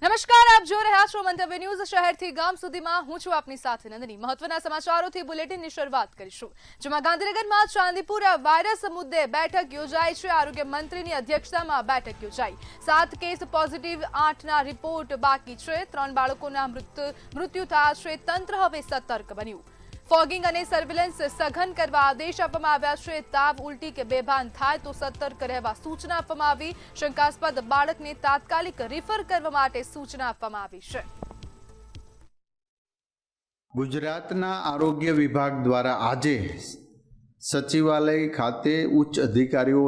નમસ્કાર, આપ જોઈ રહ્યા છો મંતવ્ય ન્યૂઝ શહેરથી ગામ સુધીમાં હું છું આપની સાથે નંદની। મહત્વના સમાચારોથી બુલેટિનની શરૂઆત કરીશું, જેમાં ગાંધીનગરમાં ચાંદીપુરા વાયરસ મુદ્દે બેઠક યોજાઈ છે। આરોગ્ય મંત્રીની અધ્યક્ષતામાં બેઠક યોજાઈ। 7 કેસ પોઝિટિવ, 8ના રિપોર્ટ બાકી છે। 3 બાળકોના મૃત્યુ થયા છે। તંત્ર હવે સતર્ક બન્યું। ફોગિંગ અને સર્વેલન્સ સઘન કરવા આદેશ આપવામાં આવ્યા છે। તાવ, ઉલટી કે બેભાન થાય તો સતર્ક રહેવા સૂચના આપવામાં આવી। શંકાસ્પદ બાળકને તાત્કાલિક રિફર કરવા માટે સૂચના આપવામાં આવી છે। ગુજરાતના આરોગ્ય વિભાગ દ્વારા આજે સચિવાલય ખાતે ઉચ્ચ અધિકારીઓ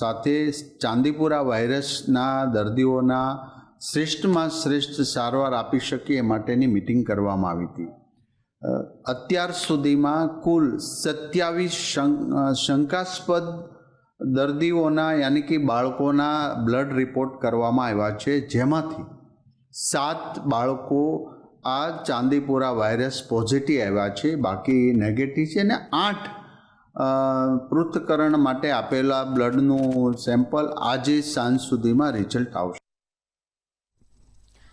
સાથે ચાંદીપુરા વાયરસના દર્દીઓના શ્રેષ્ઠમાં શ્રેષ્ઠ સારવાર આપી શકે એ માટેની મિટિંગ કરવામાં આવી હતી। અત્યાર સુધીમાં કુલ 27 શંકાસ્પદ દર્દીઓના યાની કે બાળકોના બ્લડ રિપોર્ટ કરવામાં આવ્યા છે, જેમાંથી 7 બાળકો આ ચાંદીપુરા વાયરસ પોઝિટિવ આવ્યા છે, બાકી નેગેટિવ છે, અને 8 પૃથ્થકરણ માટે આપેલા બ્લડનું સેમ્પલ આજે સાંજ સુધીમાં રિઝલ્ટ આવશે।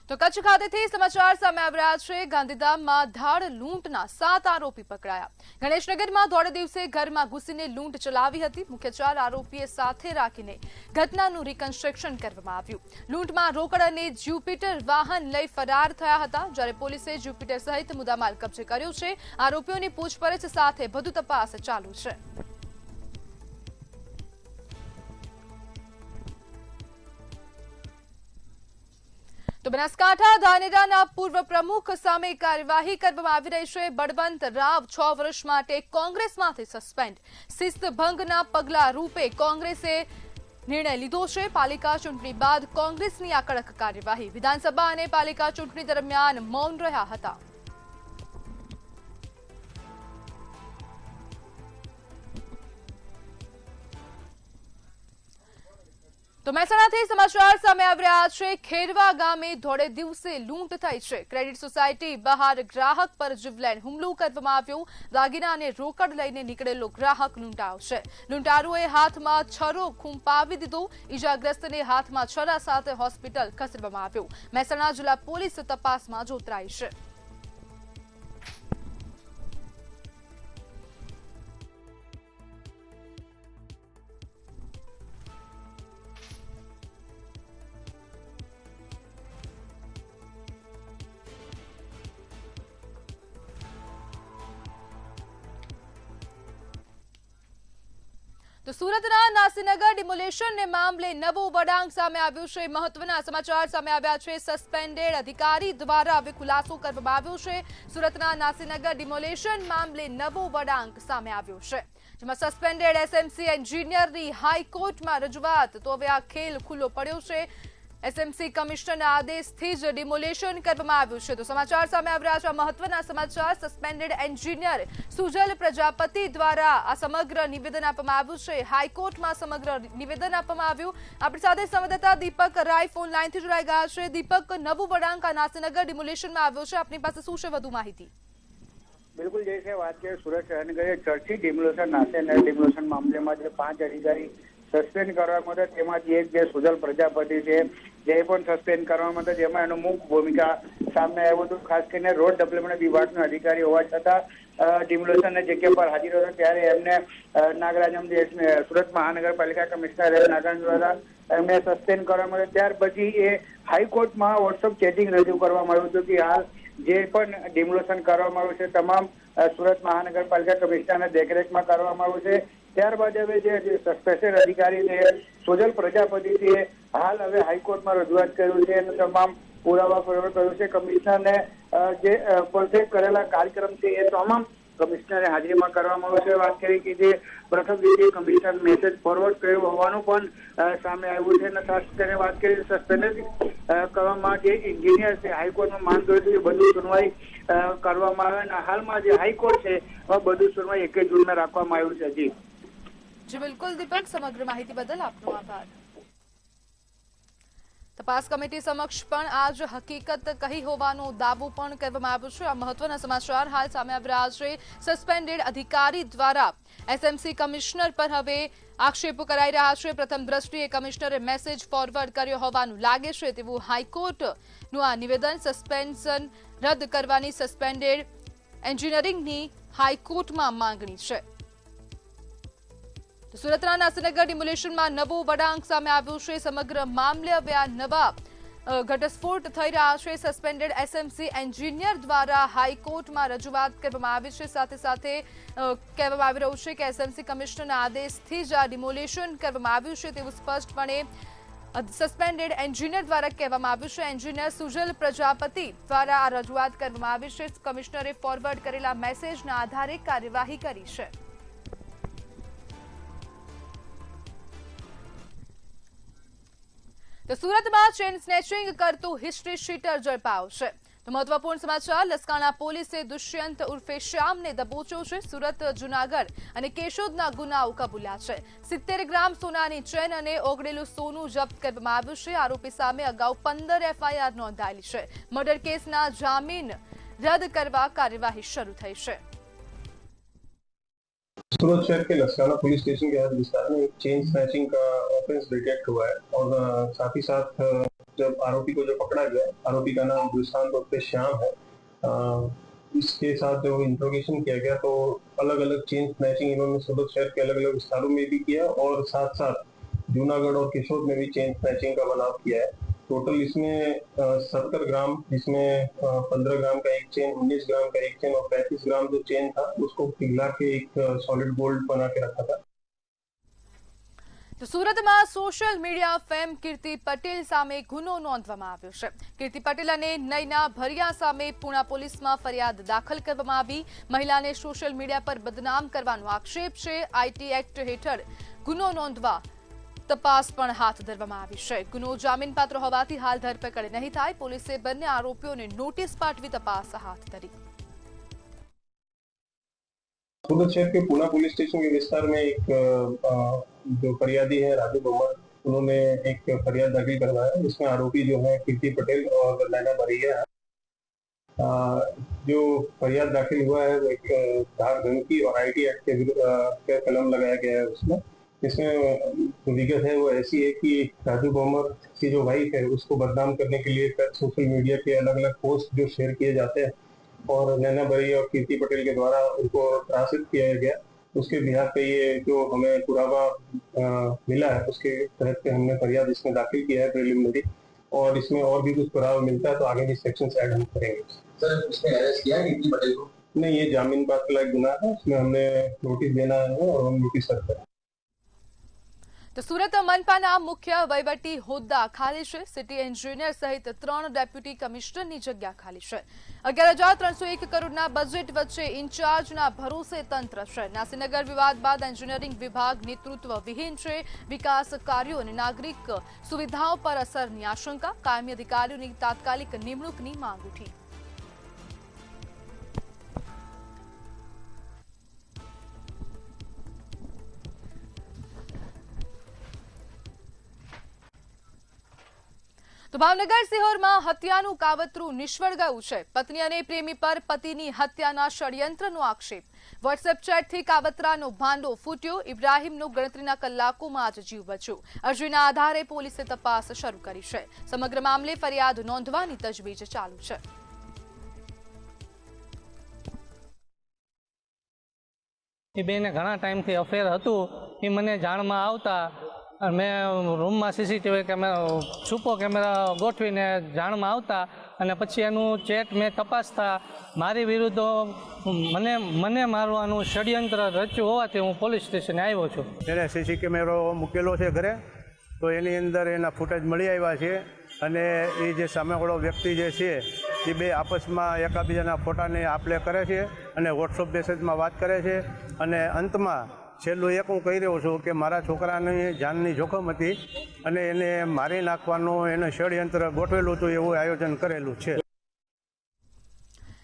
તો કચ્છ ખાતેથી સમાચાર સામે આવી રહ્યા છે। ગાંધીધામમાં ધાડ લૂંટના 7 આરોપી પકડાયા। ગણેશનગરમાં દોઢ દિવસે ઘરમાં ઘૂસીને લૂંટ ચલાવી હતી। મુખ્ય 4 આરોપીએ સાથે રાખીને ઘટનાનું રિકન્સ્ટ્રક્શન કરવામાં આવ્યું। લૂંટમાં રોકડ અને જ્યુપિટર વાહન લઈ ફરાર થયા હતા, જ્યારે પોલીસે જ્યુપિટર સહિત મુદ્દામાલ કબજે કર્યો છે। આરોપીઓની પૂછપરછ સાથે વધુ તપાસ ચાલુ છે। તો બનાસકાંઠા ધાનેરાના પૂર્વ પ્રમુખ સામે કાર્યવાહી કરવામાં આવી રહી છે। બળવંત રાવ 6 વર્ષ માટે કોંગ્રેસમાંથી સસ્પેન્ડ। શિસ્તભંગના પગલા રૂપે કોંગ્રેસે નિર્ણય લીધો છે। પાલિકા ચૂંટણી બાદ કોંગ્રેસની આ કડક કાર્યવાહી। વિધાનસભા અને પાલિકા ચૂંટણી દરમિયાન મૌન રહ્યા હતા। તો મહેસાણાથી સમાચાર સામે આવી રહ્યા છે। ખેરવા ગામે દોઢે દિવસે લૂંટ થઈ છે। ક્રેડિટ સોસાયટી બહાર ગ્રાહક પર જીવલેણ હુમલો કરવામાં આવ્યો। દાગીના અને રોકડ લઈને નીકળેલો ગ્રાહક લૂંટાયો છે। લૂંટારુએ હાથમાં છરો ખૂંપાવી દીધો। ઈજાગ્રસ્તને હાથમાં છરા સાથે હોસ્પિટલ ખસેડવામાં આવ્યો। મહેસાણા જિલ્લા પોલીસ તપાસમાં જોતરાઈ છે। તો સુરતના નાસીનગર ડિમોલેશન મામલે નવો વળાંક સામે આવ્યો છે। મહત્વના સમાચાર સામે આવ્યા છે। સસ્પેન્ડેડ અધિકારી દ્વારા હવે ખુલાસો કરવામાં આવ્યો છે। સુરતના નાસીનગર ડિમોલેશન મામલે નવો વળાંક સામે આવ્યો છે, જેમાં સસ્પેન્ડેડ એસએમસી એન્જિનિયરની હાઈકોર્ટમાં રજૂઆત। તો હવે આ ખેલ ખુલ્લો પડ્યો છે। એસએમસી કમિશનરના આદેશથી જ ડિમોલેશન કરવામાં આવ્યું છે। તો સમાચાર સામે આવી રહ્યા છે। મહત્વના સમાચાર, સસ્પેન્ડેડ એન્જિનિયર સુજલ પ્રજાપતિ દ્વારા આ સમગ્ર નિવેદન આપવામાં આવ્યું છે। હાઈકોર્ટમાં સમગ્ર નિવેદન આપવામાં આવ્યું। આપણી સાથે સંવાદદાતા દીપક રાય ફોન લાઈનથી જોડાઈ ગયા છે। દીપક, નવું વળાંક આ નાસીનગર ડિમોલેશનમાં આવ્યો છે, આપની પાસે શું છે વધુ માહિતી? બિલકુલ, જે છે વાત કરીએ સુરત શહેરની ચર્ચિત ડિમોલેશન નાસીનગર ડિમોલેશન મામલેમાં જે 5 અધિકારી સસ્પેન્ડ કરવામાં હતા, તેમાંથી એક જે સુજલ પ્રજાપતિ છે જે પણ સસ્પેન્ડ કરવામાં હતા, જેમાં એનું મુખ્ય ભૂમિકા સામે આવ્યું હતું। ખાસ કરીને રોડ ડેવલપમેન્ટ વિભાગના અધિકારી હોવા છતાં ડિમોલેશનની જગ્યા પર હાજર હતા, ત્યારે એમને નાગરાજ સુરત મહાનગરપાલિકા કમિશનર નાગરાજ દ્વારા એમને સસ્પેન્ડ કરવામાં આવ્યા। ત્યાર પછી એ હાઈકોર્ટમાં વોટ્સઅપ ચેટિંગ રજૂ કરવામાં આવ્યું હતું કે હાલ જે પણ ડિમોલેશન કરવામાં આવ્યું છે તમામ સુરત મહાનગરપાલિકા કમિશનરના દેખરેખમાં કરવામાં આવ્યું છે। ત્યારબાદ હવે જે સ્પેશિયલ અધિકારી છે સુજલ પ્રજાપતિ છે હાલ હવે હાઈકોર્ટમાં રજૂઆત કર્યું છે અને તમામ પુરાવા ફોરવર્ડ કર્યું છે। કમિશનરને જે પરફેક્ટ કરેલા કાર્યક્રમ છે એ તમામ કમિશનરે હાજરીમાં કરવામાં આવ્યો છે। વાત કરી કે જે પ્રથમ રીતે કમિશનર મેસેજ ફોરવર્ડ કર્યો હોવાનું પણ સામે આવ્યું છે અને ખાસ કરીને વાત કરી સસ્પેન્ડ કરવામાં જે એન્જિનિયર છે હાઈકોર્ટમાં માંગ કર્યું છે બધું સુનવાઈ કરવામાં આવે અને હાલમાં જે હાઈકોર્ટ છે બધું સુનવાઈ 1 જૂનમાં રાખવામાં આવ્યું છે। જી બિલકુલ દીપક, સમગ્ર માહિતી બદલ આપનો આભાર। તપાસ કમિટી સમક્ષ પણ આ જ હકીકત કહી હોવાનો દાવો પણ કરવામાં આવ્યો છે। આ મહત્વના સમાચાર હાલ સામે આવી રહ્યા છે। સસ્પેન્ડેડ અધિકારી દ્વારા એસએમસી કમિશનર પર હવે આક્ષેપો કરાઈ રહ્યા છે। પ્રથમ દ્રષ્ટિએ કમિશનરે મેસેજ ફોરવર્ડ કર્યો હોવાનું લાગે છે તેવું હાઈકોર્ટનું આ નિવેદન। સસ્પેન્શન રદ કરવાની સસ્પેન્ડેડ એન્જિનિયરિંગની હાઈકોર્ટમાં માંગણી છે। સુરતના નાસીનગર ડિમોલેશનમાં નવો વળાંક સામે આવ્યો છે। સમગ્ર મામલે હવે આ નવા ઘટસ્ફોટ થઈ રહ્યા છે। સસ્પેન્ડેડ એસએમસી એન્જિનિયર દ્વારા હાઈકોર્ટમાં રજૂઆત કરવામાં આવી છે। સાથે સાથે કહેવામાં આવી રહ્યું છે કે એસએમસી કમિશનરના આદેશથી જ આ ડિમોલેશન કરવામાં આવ્યું છે તેવું સ્પષ્ટપણે સસ્પેન્ડેડ એન્જિનિયર દ્વારા કહેવામાં આવ્યું છે। એન્જિનિયર સુજલ પ્રજાપતિ દ્વારા આ રજૂઆત કરવામાં આવી છે। કમિશનરે ફોરવર્ડ કરેલા મેસેજના આધારે કાર્યવાહી કરી છે। તો સુરતમાં ચેન સ્નેચિંગ કરતું હિસ્ટ્રી શીટર ઝડપાયો છે। તો મહત્વપૂર્ણ સમાચાર, લસકાણા પોલીસે દુષ્યંત ઉર્ફે શ્યામને દબોચ્યો છે। સુરત, જૂનાગઢ અને કેશોદના ગુનાઓ કબૂલ્યા છે। 70 ગ્રામ સોનાની ચેન અને ઓગળેલું સોનું જપ્ત કરવામાં આવ્યું છે। આરોપી સામે અગાઉ 15 એફઆઈઆર નોંધાયેલી છે। મર્ડર કેસના જામીન રદ કરવા કાર્યવાહી શરૂ થઈ છે। सूरत शहर के लसकाना पुलिस स्टेशन के हद विस्तार में एक चेन स्नैचिंग का ऑफेंस डिटेक्ट हुआ है और साथ ही साथ जब आरोपी को जो पकड़ा गया, आरोपी का नाम दुष्यंत उर्फ श्याम है। इसके साथ जब इंट्रोगेशन किया गया तो अलग अलग चेन स्नैचिंग इन्होंने सूरत शहर के अलग अलग विस्तारों में भी किया और साथ साथ जूनागढ़ और केशोद में भी चेन स्नैचिंग का बनाव किया है। टोटल इसमें 70 ग्राम, जिसमें 15 ग्राम का एक चेन, 19 ग्राम का एक चेन और 35 ग्राम जो चेन था उसको पिघला के एक सॉलिड गोल्ड बना के रखा था। તો સુરતમાં સોશિયલ મીડિયા ફેમ કીર્તિ પટેલ સામે ગુનો નોંધવામાં આવ્યો છે। કીર્તિ પટેલ અને નયના ભરિયા સામે પુણા પોલીસમાં ફરિયાદ દાખલ કરવામાં આવી। મહિલાને સોશિયલ મીડિયા પર બદનામ કરવાનો આક્ષેપ છે। આઈટી એક્ટ હેઠળ ગુનો નોંધવા તપાસ પણ હાથ ધરવામાં આવી છે। ગુનો જામીનપાત્ર હોવાથી હાલ ધરપકડ નહીં થાય। પોલીસે બંને આરોપીઓને નોટિસ પાઠવી તપાસ હાથ ધરી। सूरत शहर के पूना पुलिस स्टेशन के विस्तार में एक जो फरियादी है राजू भवर, उन्होंने एक फरियाद दाखिल करवाया है। इसमें आरोपी जो है कीर्ति पटेल और नैना भरिया है। जो फरियाद दाखिल हुआ है वो एक धार धमकी और आईटी एक्ट के कलम लगाया गया है उसमें। इसमें विगत है वो ऐसी है कि राजू भवर की जो वाइफ है उसको बदनाम करने के लिए सोशल मीडिया के अलग अलग पोस्ट जो शेयर किए जाते हैं और नैना भरी और कीर्ति पटेल के द्वारा उनको त्रासित किया गया, उसके बिहार पे ये जो हमें पुरावा मिला है उसके तहत हमने फरियाद इसमें दाखिल किया है प्रिलिमिनरी। और इसमें और भी कुछ पुरावा मिलता है तो आगे भी सेक्शन ऐड हम करेंगे। सर, उसने अरेस्ट किया कीर्ति पटेल को? नहीं, ये जामीन पात्र लायक गुना है, इसमें हमने नोटिस देना है और हम नोटिस सर्व करें। તો સુરત મનપાના મુખ્ય વહીવટી હોદ્દા ખાલી છે। સિટી એન્જિનિયર સહિત 3 ડેપ્યુટી કમિશનરની જગ્યા ખાલી છે। 11,301 કરોડના બજેટ વચ્ચે ઇન્ચાર્જના ભરોસે તંત્ર છે। નાસીનગર વિવાદ બાદ એન્જિનિયરિંગ વિભાગ નેતૃત્વ વિહીન છે। વિકાસ કાર્યો અને નાગરિક સુવિધાઓ પર અસરની આશંકા। કાયમી અધિકારીઓની તાત્કાલિક નિમણૂકની માંગ ઉઠી। તો ભાવનગર સિહોરમાં હત્યાનું કાવતરું નિષ્ફળ ગયું છે। પત્ની અને પ્રેમી પર પતિની હત્યાના ષડયંત્રનો આક્ષેપ। વોટ્સએપ ચેટથી કાવતરાનો ભાંડો ફૂટ્યો। ઇબ્રાહીમનો ગણતરીના કલાકોમાં જ જીવ બચ્યો। અરજીના આધારે પોલીસે તપાસ શરૂ કરી છે। સમગ્ર મામલે ફરિયાદ નોંધવાની તજવીજ ચાલુ છે। એ બેને ઘણા ટાઈમથી અફેર હતું એ મને જાણમાં આવતા મેં રૂમમાં સીસીટીવી કેમેરા છુપો કેમેરા ગોઠવીને જાણમાં આવતા અને પછી એનું ચેટ મેં તપાસતા મારી વિરુદ્ધ મને મારવાનું ષડયંત્ર રચ્યું હોવાથી હું પોલીસ સ્ટેશને આવ્યો છું। એને સીસી કેમેરો મૂકેલો છે ઘરે, તો એની અંદર એના ફૂટેજ મળી આવ્યા છે અને એ જે સામેવાળો વ્યક્તિ જે છે એ બે આપસમાં એકાબીજાના ફોટાને આપલે કરે છે અને વોટ્સઅપ મેસેજમાં વાત કરે છે અને અંતમાં છેલ્લું એક હું કહી રહ્યો છું કે મારા છોકરાની જાનની જોખમ હતી અને એને મારી નાખવાનું એને ષડયંત્ર ગોઠવેલું હતું એવું આયોજન કરેલું છે।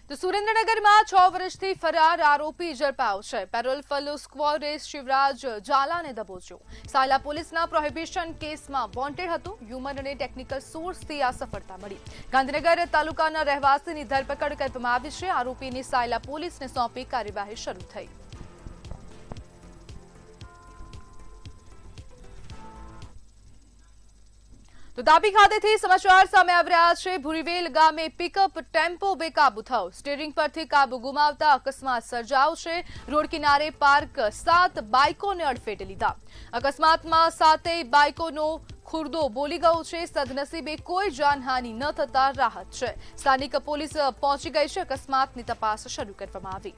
તો સુરેન્દ્રનગરમાં 6 વર્ષથી ફરાર આરોપી ઝડપાયો છે। પેરોલ ફેલો સ્ક્વોડે શિવરાજ ઝાલાને દબોચ્યો। સાયલા પોલીસના પ્રોહિબિશન કેસમાં વોન્ટેડ હતો। હ્યુમન અને ટેકનિકલ સોર્સથી આ સફળતા મળી। ગાંધીનગર તાલુકાના રહેવાસીની ધરપકડ કરવામાં આવી છે। આરોપીની સાયલા પોલીસને સોંપી કાર્યવાહી શરૂ થઈ। તો તાપી ખાતેથી સમાચાર સામે આવી રહ્યા છે। ભુરીવેલ ગામે પિકઅપ ટેમ્પો બેકાબુ થયો, સ્ટીયરિંગ પરથી કાબુ ગુમાવતા અકસ્માત સર્જાયો છે। રોડ કિનારે પાર્ક 7 બાઇકોને અડફેટે લીધા। અકસ્માતમાં 7 બાઇકોનો ખુરદો બોલી ગયો છે। સદનસીબે કોઈ જાનહાનિ ન થતા રાહત છે। સ્થાનિક પોલીસ પહોંચી ગઈ છે। અકસ્માતની તપાસ શરૂ કરવામાં આવી।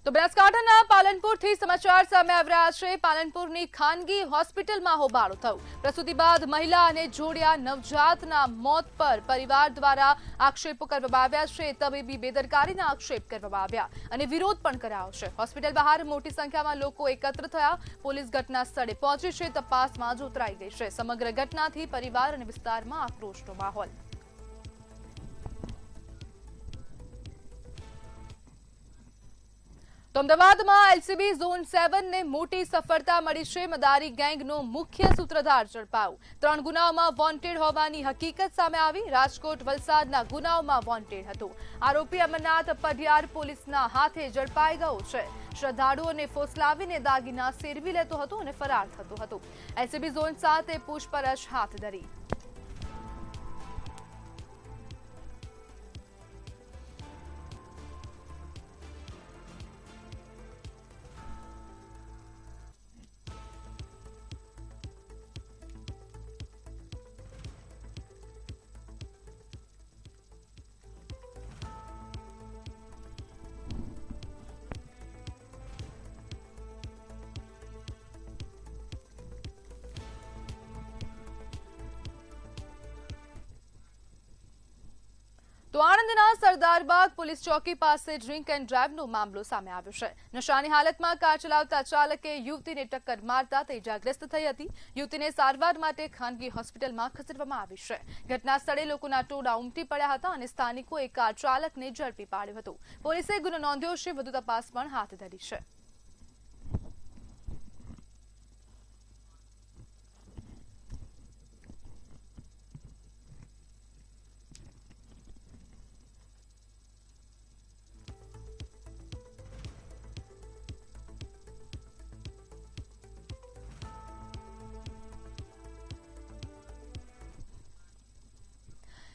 તો બનાસકાંઠાના પાલનપુરથી સમાચાર સામે આવી રહ્યા છે। પાલનપુરની ખાનગી હોસ્પિટલમાં હોબાળો થયો। પ્રસૂતિ બાદ મહિલા અને જોડિયા નવજાતના મોત પર પરિવાર દ્વારા આક્ષેપો કરવામાં આવ્યા છે। તબીબી બેદરકારીના આક્ષેપ કરવામાં આવ્યા અને વિરોધ પણ કરાયો છે। હોસ્પિટલ બહાર મોટી સંખ્યામાં લોકો એકત્ર થયા। પોલીસ ઘટના સ્થળે પહોંચી છે। તપાસમાં જોતરાઈ ગઈ છે। સમગ્ર ઘટનાથી પરિવાર અને વિસ્તારમાં આક્રોશનો માહોલ। તો અમદાવાદમાં એલસીબી ઝોન 7 ને મોટી સફળતા મળી છે। મદારી ગેંગનો મુખ્ય સૂત્રધાર ઝડપાયો। 3 ગુનાઓમાં વોન્ટેડ હોવાની હકીકત સામે આવી। રાજકોટ વલસાડના ગુનાઓમાં વોન્ટેડ હતો। આરોપી અમરનાથ પઢિયાર પોલીસના હાથે ઝડપાઈ ગયો છે। શ્રદ્ધાળુઓને ફોસલાવીને દાગીના સેરવી લેતો હતો અને ફરાર થતો હતો। એલસીબી ઝોન 7 એ પૂછપરછ હાથ ધરી। તો આણંદના સરદારબાગ પોલીસ ચોકી પાસે ડ્રિંક એન્ડ ડ્રાઈવનો મામલો સામે આવ્યો છે। નશાની હાલતમાં કાર ચલાવતા ચાલકે યુવતીને ટક્કર મારતા તે ઇજાગ્રસ્ત થઈ હતી। યુવતીને સારવાર માટે ખાનગી હોસ્પિટલમાં ખસેડવામાં આવી છે। ઘટના સ્થળે લોકોના ટોળા ઉમટી પડ્યા હતા અને સ્થાનિકોએ કાર ચાલકને ઝડપી પાડ્યો હતો। પોલીસે ગુનો નોંધ્યો છે। વધુ તપાસ પણ હાથ ધરી છે।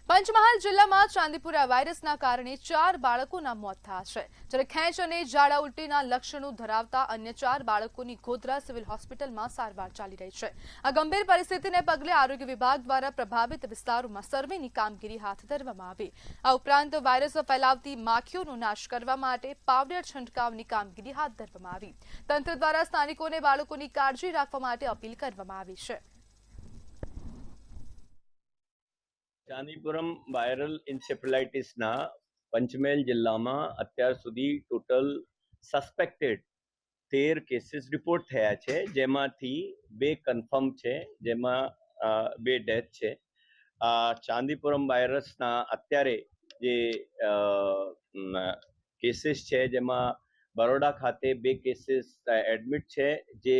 પંચમહાલ જિલ્લામાં ચાંદીપુરા વાયરસના કારણે 4 બાળકોના મોત થયા છે। જ્યારે ખેંચ અને ઝાડા ઉલટીના લક્ષણો ધરાવતા અન્ય 4 બાળકોની ગોધરા સિવિલ હોસ્પિટલમાં સારવાર ચાલી રહી છે। આ ગંભીર પરિસ્થિતિને પગલે આરોગ્ય વિભાગ દ્વારા પ્રભાવિત વિસ્તારોમાં સર્વેની કામગીરી હાથ ધરવામાં આવી। આ ઉપરાંત વાયરસ ફેલાવતી માખીઓનો નાશ કરવા માટે પાવડર છંટકાવની કામગીરી હાથ ધરવામાં આવી। તંત્ર દ્વારા સ્થાનિકોને બાળકોની કાળજી રાખવા માટે અપીલ કરવામાં આવી છે। ચાંદીપુરમ વાયરલ ઇન્સેફેલાઇટિસના પંચમહાલ જિલ્લામાં અત્યાર સુધી ટોટલ સસ્પેક્ટેડ 13 કેસીસ રિપોર્ટ થયા છે, જેમાંથી 2 કન્ફર્મ છે, જેમાં 2 ડેથ છે। ચાંદીપુરમ વાયરસના અત્યારે જે કેસીસ છે, જેમાં બરોડા ખાતે 2 કેસીસ એડમિટ છે, જે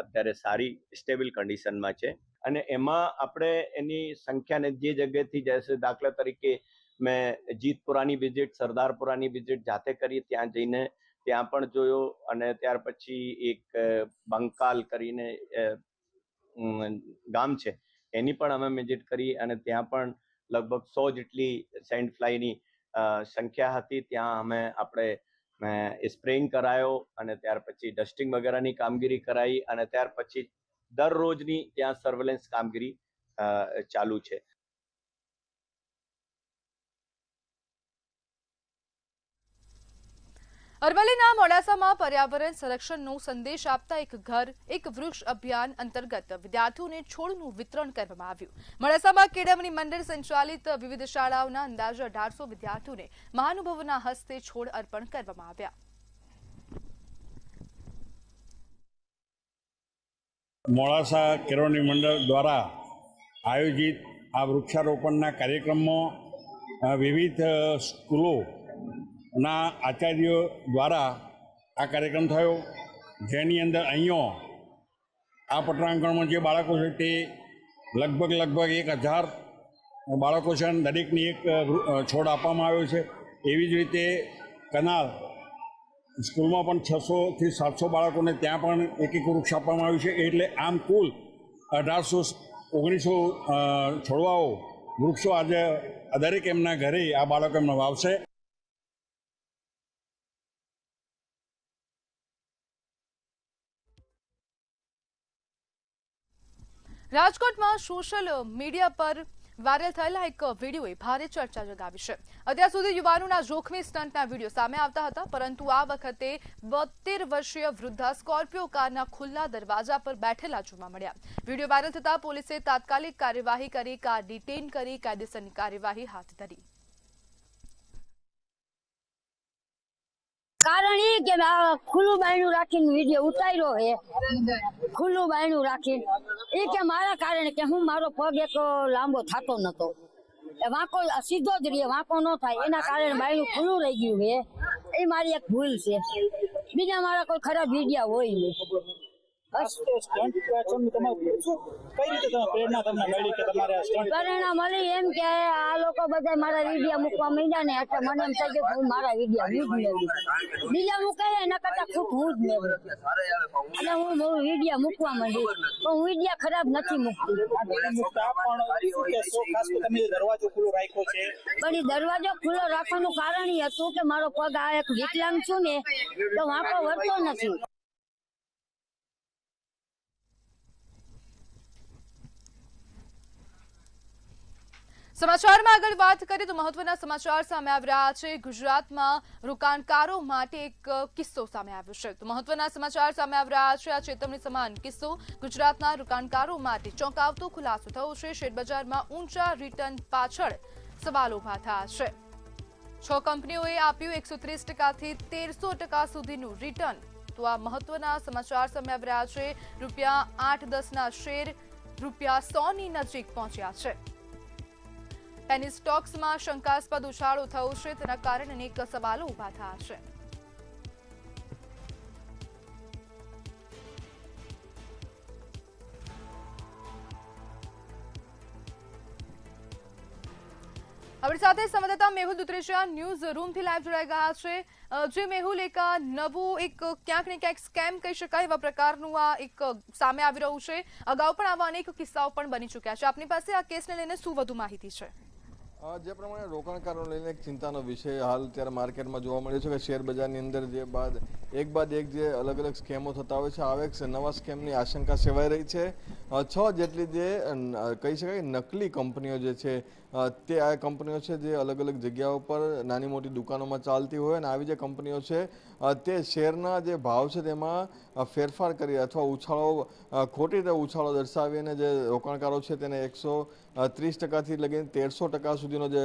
અત્યારે સારી સ્ટેબલ કન્ડિશનમાં છે। અને એમાં આપણે એની સંખ્યાને જે જગ્યાએથી જैसे દાખલા તરીકે મેં જીતપુરાની વિઝિટ, સરદારપુરાની વિઝિટ જાતે કરી, ત્યાં જઈને ત્યાં પણ જોયો। અને ત્યાર પછી એક બંકાલ કરીને ગામ છે, એની પણ અમે વિઝિટ કરી અને ત્યાં પણ લગભગ 100 જેટલી સેન્ડ ફ્લાયની સંખ્યા હતી। ત્યાં અમે આપણે સ્પ્રેઇંગ કરાયો અને ત્યાર પછી ડસ્ટિંગ વગેરેની કામગીરી કરાઈ અને ત્યાર પછી દરરોજની ત્યાં સર્વેલન્સ કામગીરી ચાલુ છે। અરવલ્લીના મોડાસામાં પર્યાવરણ સંરક્ષણનો સંદેશ આપતા એક ઘર એક વૃક્ષ અભિયાન અંતર્ગત વિદ્યાર્થીઓને છોડનું વિતરણ કરવામાં આવ્યું। મોડાસામાં કેળવણી મંડળ સંચાલિત વિવિધ શાળાઓના અંદાજે 1800 વિદ્યાર્થીઓને મહાનુભાવોના હસ્તે છોડ અર્પણ કરવામાં આવ્યા। મોડાસા કેળવણી મંડળ દ્વારા આયોજિત આ વૃક્ષારોપણના કાર્યક્રમમાં વિવિધ સ્કૂલોના આચાર્યો દ્વારા આ કાર્યક્રમ થયો, જેની અંદર અહીંયા આ પટાંગણમાં જે બાળકો છે તે લગભગ 1000 બાળકો છે અને દરેકને એક છોડ આપવામાં આવ્યો છે. એવી જ રીતે કનાલ સ્કૂલમાં પણ 600 થી 700 બાળકોને ત્યાં પણ એક વૃક્ષ આપવામાં આવ્યું છે. એટલે આમ કુલ 1800-1900 છોડવાઓ વૃક્ષો આજે દરેક એમના ઘરે આ બાળકો એમને વાવશે. રાજકોટમાં સોશિયલ મીડિયા પર વાયરલ થયેલા એક વિડીયોએ ભારે ચર્ચા જગાવી છે. અત્યાર સુધી યુવાનોના જોખમી સ્ટન્ટના વિડીયો સામે આવતા હતા, પરંતુ આ વખતે 72 વર્ષીય વૃદ્ધા સ્કોર્પિયો કારના ખુલ્લા દરવાજા પર બેઠેલા જોવા મળ્યા. વિડીયો વાયરલ થતા પોલીસે તાત્કાલિક કાર્યવાહી કરી કાર ડિટેઇન કરી કાયદેસરની કાર્યવાહી હાથ ધરી. કારણ એ કે ખુલ્લું બાયણું રાખીને વિડીયો ઉતાર્યો હે, ખુલ્લું બાયણું રાખીને એ કે મારા કારણે કે હું મારો પગ એક લાંબો થતો નતો, વાંકો સીધો જ રહે, વાંકો ન થાય એના કારણે બાયણું ખુલ્લું રહી ગયું હે. એ મારી એક ભૂલ છે, બીજા મારા કોઈ ખરાબ વિડીયો હોય નહીં. પ્રેરણા મળી એમ કે આ લોકો બધા મારા વિડીયો મૂકવા માંડ્યા ને એટલે મને એમ થાય કે હું મારા વિડીયો હું જ મેળવી, બીજા મૂકે એના કરતા ખુદ હું જ મેળવી અને હું વિડીયો મૂકવા માંડી. પણ હું વિડીયો ખરાબ નથી મૂકતી, પણ એ દરવાજો ખુલ્લો રાખવાનું કારણ એ હતું કે મારો પગ આ એક વિકલાંગ છું ને તો વાંકો વળતો નથી. સમાચારમાં આગળ વાત કરીએ તો મહત્વના સમાચાર સામે આવી રહ્યા છે. ગુજરાતમાં રોકાણકારો માટે એક કિસ્સો સામે આવ્યો છે. તો મહત્વના સમાચાર સામે આવી રહ્યા છે. આ ચેતવણી સમાન કિસ્સો ગુજરાતના રોકાણકારો માટે ચોંકાવતો ખુલાસો થયો છે. શેરબજારમાં ઊંચા રિટર્ન પાછળ સવાલો ઉભા થયા છે. 6 કંપનીઓએ આપ્યું 130% થી 1300% સુધીનું રિટર્ન. તો આ મહત્વના સમાચાર સામે આવી રહ્યા છે. ₹8-10ના શેર ₹100ની નજીક પહોંચ્યા છે. પેની સ્ટોક્સમાં શંકાસ્પદ ઉછાળો થયો છે, તેના કારણે અનેક સવાલો ઉભા થયા છે. આપણી સાથે સંવાદદાતા મેહુલ દુત્રેશિયા ન્યૂઝ રૂમથી લાઈવ જોડાઈ ગયા છે. જે મેહુલ, એક નવું ક્યાંક ને ક્યાંક સ્કેમ કહી શકાય એવા પ્રકારનું આ એક સામે આવી રહ્યું છે. અગાઉ પણ આવા અનેક કિસ્સાઓ પણ બની ચૂક્યા છે. આપની પાસે આ કેસને લઈને શું વધુ માહિતી છે? જે પ્રમાણે રોકાણકારોને લઈને એક ચિંતાનો વિષય હાલ ત્યારે માર્કેટમાં જોવા મળ્યો છે કે શેર બજારની અંદર જે એક બાદ એક જે અલગ અલગ સ્કેમો થતા હોય છે, આવે નવા સ્કેમની આશંકા સેવાઈ રહી છે. 6 જેટલી જે કહી શકાય નકલી કંપનીઓ જે છે તે આ કંપનીઓ છે જે અલગ અલગ જગ્યાઓ પર નાની મોટી દુકાનોમાં ચાલતી હોય, અને આવી જે કંપનીઓ છે તે શેરના જે ભાવ છે તેમાં ફેરફાર કરી અથવા ઉછાળો ખોટી રીતે ઉછાળો દર્શાવીને જે રોકાણકારો છે તેને 130% થી લગીને 1300% સુધીનો જે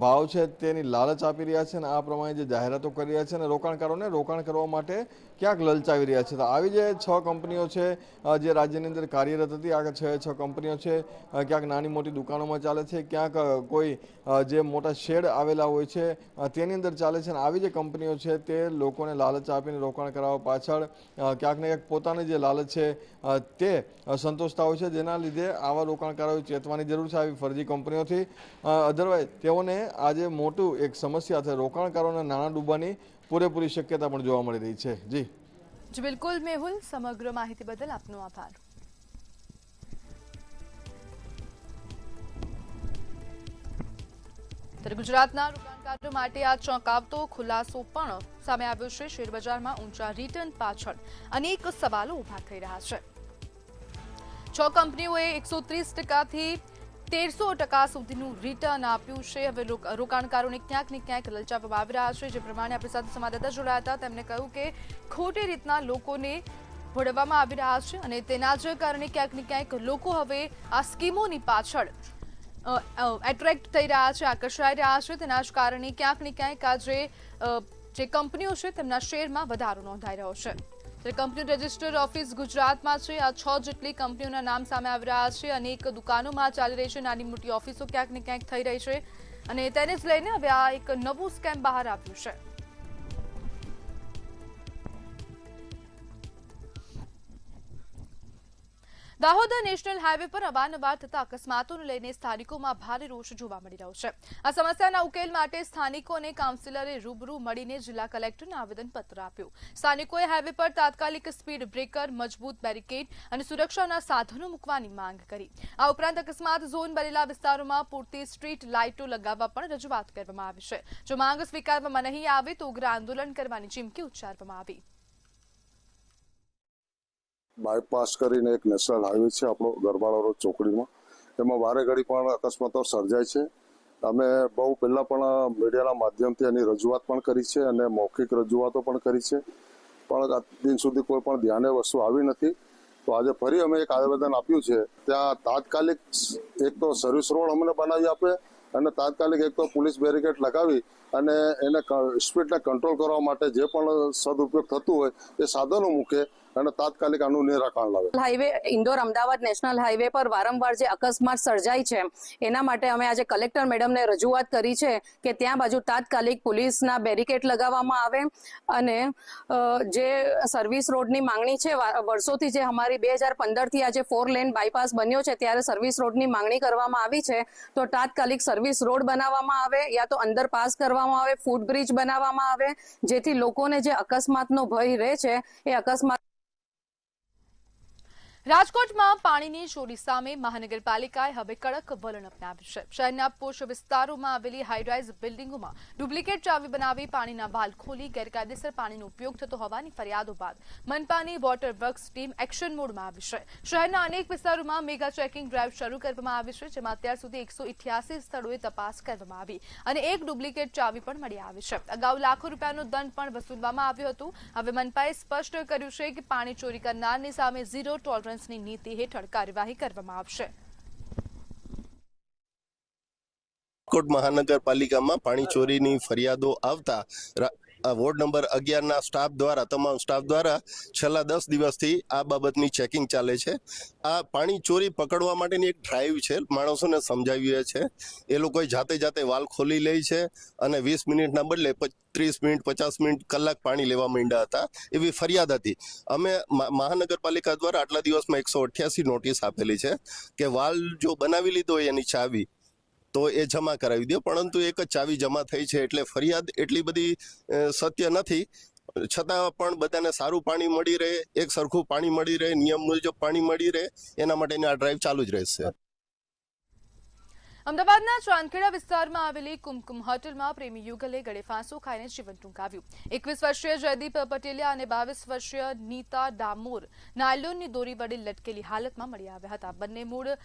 ભાવ છે તેની લાલચ આપી રહ્યા છે, અને આ પ્રમાણે જે જાહેરાતો કરી રહ્યા છે અને રોકાણકારોને રોકાણ કરવા માટે ક્યાંક લલચાવી રહ્યા છે. તો આવી જે 6 કંપનીઓ છે જે રાજ્યની અંદર કાર્યરત હતી, આ 6 કંપનીઓ છે ક્યાંક નાની મોટી દુકાનોમાં ચાલે છે, ક્યાંક કોઈ જે મોટા શેડ આવેલા હોય છે તેની અંદર ચાલે છે. અને આવી જે કંપનીઓ છે તે લોકોને લાલચ આપીને રોકાણ કરાવવા પાછળ ક્યાંક ને ક્યાંક પોતાની જે લાલચ છે તે સંતોષતા હોય છે, જેના લીધે આવા રોકાણકારોએ ચેતવાની જરૂર છે આવી ફરજી કંપનીઓથી. અધરવાઇઝ તેઓને આજે મોટું એક સમસ્યા છે, રોકાણકારોના નાણાં ડૂબવાની પૂરેપૂરી શક્યતા પણ જોવા મળી રહી છે. જી બિલકુલ મેહુલ, સમગ્ર માહિતી બદલ આપનો આભાર. ત્યારે ગુજરાતના રોકાણકારો માટે આ ચોંકાવતો ખુલાસો પણ સામે આવ્યો છે. શેરબજારમાં ઊંચા રિટર્ન પાછળ અનેક સવાલો ઉભા થઈ રહ્યા છે. 6 કંપનીઓએ 130% થી 1300% સુધીનું રિટર્ન આપ્યું છે. હવે રોકાણકારોને ક્યાંક ને ક્યાંક લલચાવવામાં આવી રહ્યા છે. જે પ્રમાણે આપણી સાથે સંવાદદાતા જોડાયા હતા, તેમણે કહ્યું કે ખોટી રીતના લોકોને ભોળવવામાં આવી રહ્યા છે અને તેના જ કારણે ક્યાંક ને ક્યાંક લોકો હવે આ સ્કીમોની પાછળ એટ્રેક્ટ થઈ રહ્યા છે, આકર્ષાઈ રહ્યા છે. તેના જ કારણે ક્યાંક ને ક્યાંક આ જે કંપનીઓ છે તેમના શેરમાં વધારો નોંધાઈ રહ્યો છે. કંપની રજિસ્ટર ઓફિસ ગુજરાતમાં છે. આ 6 જેટલી કંપનીઓના નામ સામે આવી રહ્યા છે. અનેક દુકાનોમાં ચાલી રહી છે નાની મોટી ઓફિસો ક્યાંક ને ક્યાંક થઈ રહી છે. અને તેને જ લઈને હવે આ એક નવું સ્કેમ બહાર આવ્યું છે. દાહોદ નેશનલ હાઈવે પર અવારનવાર થતા અકસ્માતોને લઈને સ્થાનિકોમાં ભારે રોષ જોવા મળી રહ્યો છે. આ સમસ્યાના ઉકેલ માટે સ્થાનિકો અને કાઉન્સિલરે રૂબરૂ મળીને જિલ્લા કલેક્ટરને આવેદનપત્ર આપ્યું. સ્થાનિકોએ હાઈવે પર તાત્કાલિક સ્પીડ બ્રેકર, મજબૂત બેરિકેડ અને સુરક્ષાના સાધનો મૂકવાની માંગ કરી. આ ઉપરાંત અકસ્માત ઝોન બનેલા વિસ્તારોમાં પૂરતી સ્ટ્રીટ લાઇટો લગાવવા પણ રજૂઆત કરવામાં આવી છે. જો માંગ સ્વીકારવામાં નહીં આવે તો ઉગ્ર આંદોલન કરવાની ચીમકી ઉચ્ચારવામાં આવી. બાયપાસ કરીને એક નેશનલ હાઈવે છે આપણો ગરબાડા રોડ ચોકડીમાં, એમાં વારે ઘડી પણ અકસ્માતો સર્જાય છે. અમે બહુ પહેલાં પણ મીડિયાના માધ્યમથી એની રજૂઆત પણ કરી છે અને મૌખિક રજૂઆતો પણ કરી છે, પણ આજ દિન સુધી કોઈ પણ ધ્યાને વસ્તુ આવી નથી. તો આજે ફરી અમે એક આવેદન આપ્યું છે. ત્યાં તાત્કાલિક એક તો સર્વિસ રોડ અમને બનાવી આપે અને તાત્કાલિક એક તો પોલીસ બેરિકેડ લગાવી અને એને સ્પીડને કંટ્રોલ કરવા માટે જે પણ સદુપયોગ થતું હોય એ સાધનો મૂકે અને તાત્કાલિક આનું નિરાકરણ લાવે. Highway Indore Ahmedabad national highway પર વારંવાર જે અકસ્માત સર્જાય છે એના માટે અમે આજે કલેક્ટર મેડમને રજૂઆત કરી છે કે ત્યાં બાજુ તાત્કાલિક પોલીસના બેરિકેડ લગાવવામાં આવે અને જે સર્વિસ રોડની માંગણી છે વર્ષોથી, જે અમારી 2015થી આજે 4 લેન બાયપાસ બન્યો છે ત્યારે સર્વિસ રોડની માંગણી કરવામાં આવી છે, તો તાત્કાલિક સર્વિસ રોડ બનાવવામાં આવે યા તો અંડરપાસ કરવામાં આવે, ફૂટ બ્રિજ બનાવવામાં આવે, જેથી લોકોને જે અકસ્માતનો ભય રહે છે એ અકસ્માત. રાજકોટમાં પાણીની ચોરી સામે મહાનગરપાલિકાએ હવે કડક વલણ અપનાવ્યું છે. શહેરના પોશ વિસ્તારોમાં આવેલી હાઈરાઇઝ બિલ્ડિંગોમાં ડુપ્લિકેટ ચાવી બનાવી પાણીના વાલ્વ ખોલી ગેરકાયદેસર પાણીનો ઉપયોગ થતો હોવાની ફરિયાદો બાદ મનપાની વોટર વર્ક્સ ટીમ એક્શન મોડમાં આવી છે. શહેરના અનેક વિસ્તારોમાં મેગા ચેકિંગ ડ્રાઈવ શરૂ કરવામાં આવી છે, જેમાં અત્યાર સુધી 188 સ્થળોએ તપાસ કરવામાં આવી અને એક ડુપ્લિકેટ ચાવી પણ મળી આવી છે. અગાઉ લાખો રૂપિયાનો દંડ પણ વસૂલવામાં આવ્યો હતો. હવે મનપાએ સ્પષ્ટ કર્યું છે કે પાણી ચોરી કરનારની સામે ઝીરો ટોલરન્સ નીતિ હેઠળ કાર્યવાહી કરવામાં આવશે. રાજકોટ મહાનગરપાલિકામાં પાણી ચોરીની ફરિયાદો આવતા વોર્ડ નંબર 11ના સ્ટાફ દ્વારા, તમામ સ્ટાફ દ્વારા છેલ્લા 10 દિવસથી આ બાબતની ચેકિંગ ચાલે છે. આ પાણી ચોરી પકડવા માટેની એક ડ્રાઈવ છે, માણસોને સમજાવીએ છે. એ લોકોએ જાતે વાલ ખોલી લે છે અને 20 મિનિટના બદલે 30 મિનિટ, 50 મિનિટ, કલાક પાણી લેવા માંડ્યા હતા, એવી ફરિયાદ હતી. અમે મહાનગરપાલિકા દ્વારા આટલા દિવસમાં 188 નોટિસ આપેલી છે કે વાલ જો બનાવી લીધો હોય એની ચાવી તો એ જમા કરાવી દો, પરંતુ એક જ ચાવી જમા થઈ છે એટલે ફરિયાદ એટલી બધી સત્ય નથી. છતાં પણ બધાને સારું પાણી મળી રહે, એક સરખું પાણી મળી રહે, નિયમ મુજબ પાણી મળી રહે, એના માટેની આ ડ્રાઈવ ચાલુ જ રહેશે. અમદાવાદના ચાંદખેડા વિસ્તારમાં આવેલી કુમકુમ હોટલમાં પ્રેમી યુગલે ગળે ફાંસો ખાઈને જીવન ટૂંકાવ્યું. 21 વર્ષીય જયદીપ પટેલિયા અને 22 વર્ષીય નીતા ડામોર નાયલોનની દોરી વડે લટકેલી હાલતમાં મળી આવ્યા હતા. બંને મૂળ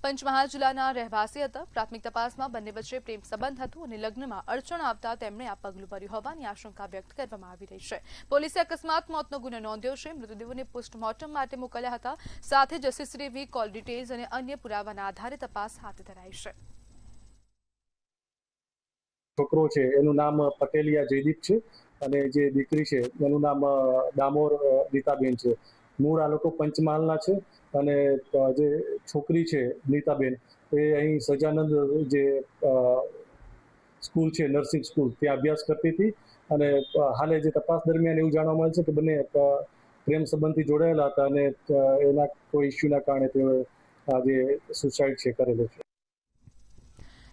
પંચમહાલ જિલ્લાના રહેવાસી હતા. પ્રાથમિક તપાસમાં બંને વચ્ચે પ્રેમ સંબંધ હતો અને લગ્નમાં અડચણ આવતા તેમણે આ પગલું ભર્યું હોવાની આશંકા વ્યક્ત કરવામાં આવી રહી છે. પોલીસે અકસ્માત મોતનો ગુનો નોંધ્યો છે. મૃતદેહોને પોસ્ટમોર્ટમ માટે મોકલ્યા હતા. સાથે જ સીસીટીવી કોલ ડિટેલ્સ અને અન્ય પુરાવાના આધારે તપાસ હાથ ધરાઈ છે. છોકરો છે એનું નામ પટેલિયા જયદીપ છે અને જે દીકરી છે એનું નામ ડામોર નીતાબેન છે. મૂળ આ લોકો પંચમહાલના છે અને જે છોકરી છે નીતાબેન એ અહીં સજાનંદ જે સ્કૂલ છે, નર્સિંગ સ્કૂલ, ત્યાં અભ્યાસ કરતી હતી અને હાલે જે તપાસ દરમિયાન એવું જાણવા મળે છે કે બંને પ્રેમ સંબંધથી જોડાયેલા હતા અને એના કોઈ ઇસ્યુના કારણે તેઓએ જે સુસાઇડ છે કરેલો છે.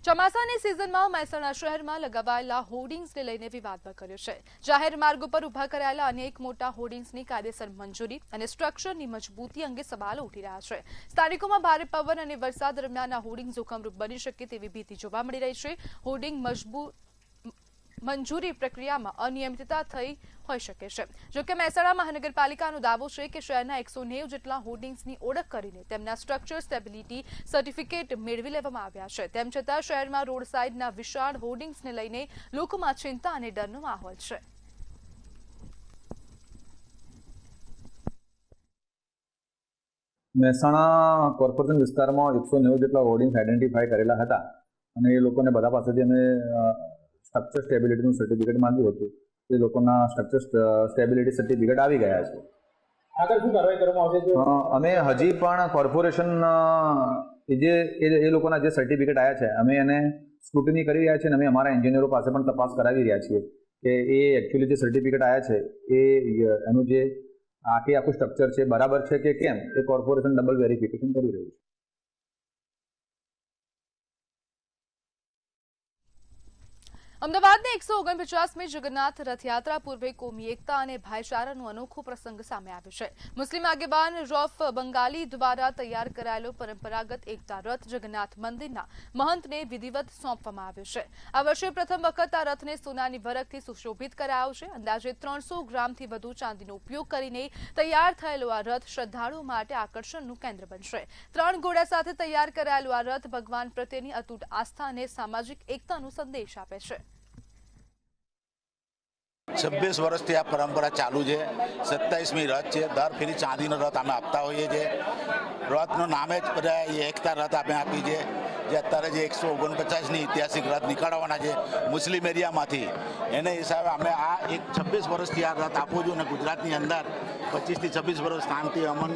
ચોમાસાની સિઝનમાં મહેસાણા શહેરમાં લગાવાયેલા હોર્ડિંગ્સને લઈને વિવાદમાં કર્યો છે. જાહેર માર્ગો પર ઉભા કરાયેલા અનેક મોટા હોર્ડિંગ્સની કાયદેસર મંજૂરી અને સ્ટ્રક્ચરની મજબૂતી અંગે સવાલો ઉઠી રહ્યા છે. સ્થાનિકોમાં ભારે પવન અને વરસાદ દરમિયાન આ હોર્ડિંગ જોખમરૂપ બની શકે તેવી ભીતિ જોવા મળી રહી છે. હોર્ડિંગ મંજૂરી પ્રક્રિયામાં અનિયમિતતા થઈ હોઈ શકે છે. જોકે મહેસાણા મહાનગરપાલિકાનો દાવો છે કે શહેરના 190 જેટલા હોર્ડિંગ્સની ઓળખ કરીને તેમના સ્ટ્રક્ચર સ્ટેબિલિટી સર્ટિફિકેટ મેળવી લેવામાં આવ્યા છે. તેમ છતાં શહેરમાં રોડ સાઇડના વિશાળ હોર્ડિંગ્સને લઈને લોકોમાં ચિંતા અને ડરનો માહોલ છે. મહેસાણા કોર્પોરેશન વિસ્તારમાં 190 જેટલા હોર્ડિંગ્સ આઈડેન્ટિફાઈ કરેલા હતા અને એ લોકોને બધા પાસેથી અમે સ્ટ્રક્ચર સ્ટેબિલિટીનું સર્ટિફિકેટ માંગ્યું હતું. એ લોકોના સ્ટ્રક્ચર સ્ટેબિલિટી સર્ટિફિકેટ આવી ગયા છે. આગળ શું કાર્યવાહી કરવામાં આવશે? અમે હજી પણ કોર્પોરેશન એ લોકોના જે સર્ટિફિકેટ આવ્યા છે અમે એને સ્ક્રુટિની કરી રહ્યા છીએ અને અમે અમારા એન્જિનિયરો પાસે પણ તપાસ કરાવી રહ્યા છીએ કે એ એકચ્યુઅલી જે સર્ટિફિકેટ આવ્યા છે એ એનું જે આખું સ્ટ્રક્ચર છે બરાબર છે કે કેમ એ કોર્પોરેશન ડબલ વેરિફિકેશન કરી રહ્યું છે. અમદાવાદની 149મી જગન્નાથ રથયાત્રા પૂર્વે કોમી એકતા અને ભાઈચારાનો અનોખો પ્રસંગ સામે આવ્યો છે. મુસ્લિમ આગેવાન રૌફ બંગાલી દ્વારા તૈયાર કરાયેલો પરંપરાગત એકતા રથ જગન્નાથ મંદિરના મહંતને વિધિવત સોંપવામાં આવ્યો છે. આ વર્ષે પ્રથમ વખત આ રથને સોનાની વરખથી સુશોભિત કરાયો છે. અંદાજે 300 ગ્રામથી વધુ ચાંદીનો ઉપયોગ કરીને તૈયાર થયેલો આ રથ શ્રદ્ધાળુઓ માટે આકર્ષણનું કેન્દ્ર બનશે. 3 ઘોડા સાથે તૈયાર કરાયેલો આ રથ ભગવાન પ્રત્યેની અતૂટ આસ્થા અને સામાજિક એકતાનો સંદેશ આપે છે. 26 વર્ષથી આ પરંપરા ચાલુ છે. 27મી રથ છે. દર ફેરી ચાંદીનો રથ અમે આપતા હોઈએ છીએ. રથનું નામે જ બધા એકતા રથ આપણે આપી છે, જે અત્યારે જે 149ની ઐતિહાસિક રથ નીકળવાના છે મુસ્લિમ એરિયામાંથી. એને હિસાબે અમે આ 26 વર્ષથી આ રથ આપું છું અને ગુજરાતની અંદર 25થી 26 વર્ષ શાંતિ અમન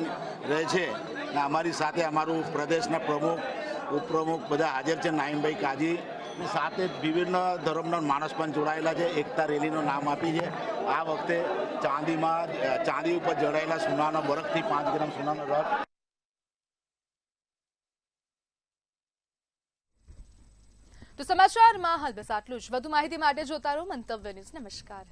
રહે છે. અને અમારી સાથે અમારું પ્રદેશના પ્રમુખ, ઉપપ્રમુખ બધા હાજર છે, નાઈમભાઈ કાજી, સાથે વિભિન્ન ધર્મના માણસ પણ જોડાયેલા છે. એકતા રેલીનું નામ આપી છે. આ વખતે ચાંદી ઉપર જડાયેલા સોનાના બરફથી 5 ગ્રામ સોનાનો રથ. તો સમાચારમાં હાલ બસ આટલું જ. વધુ માહિતી માટે જોતા રહો મંતવ્ય ન્યૂઝ. નમસ્કાર.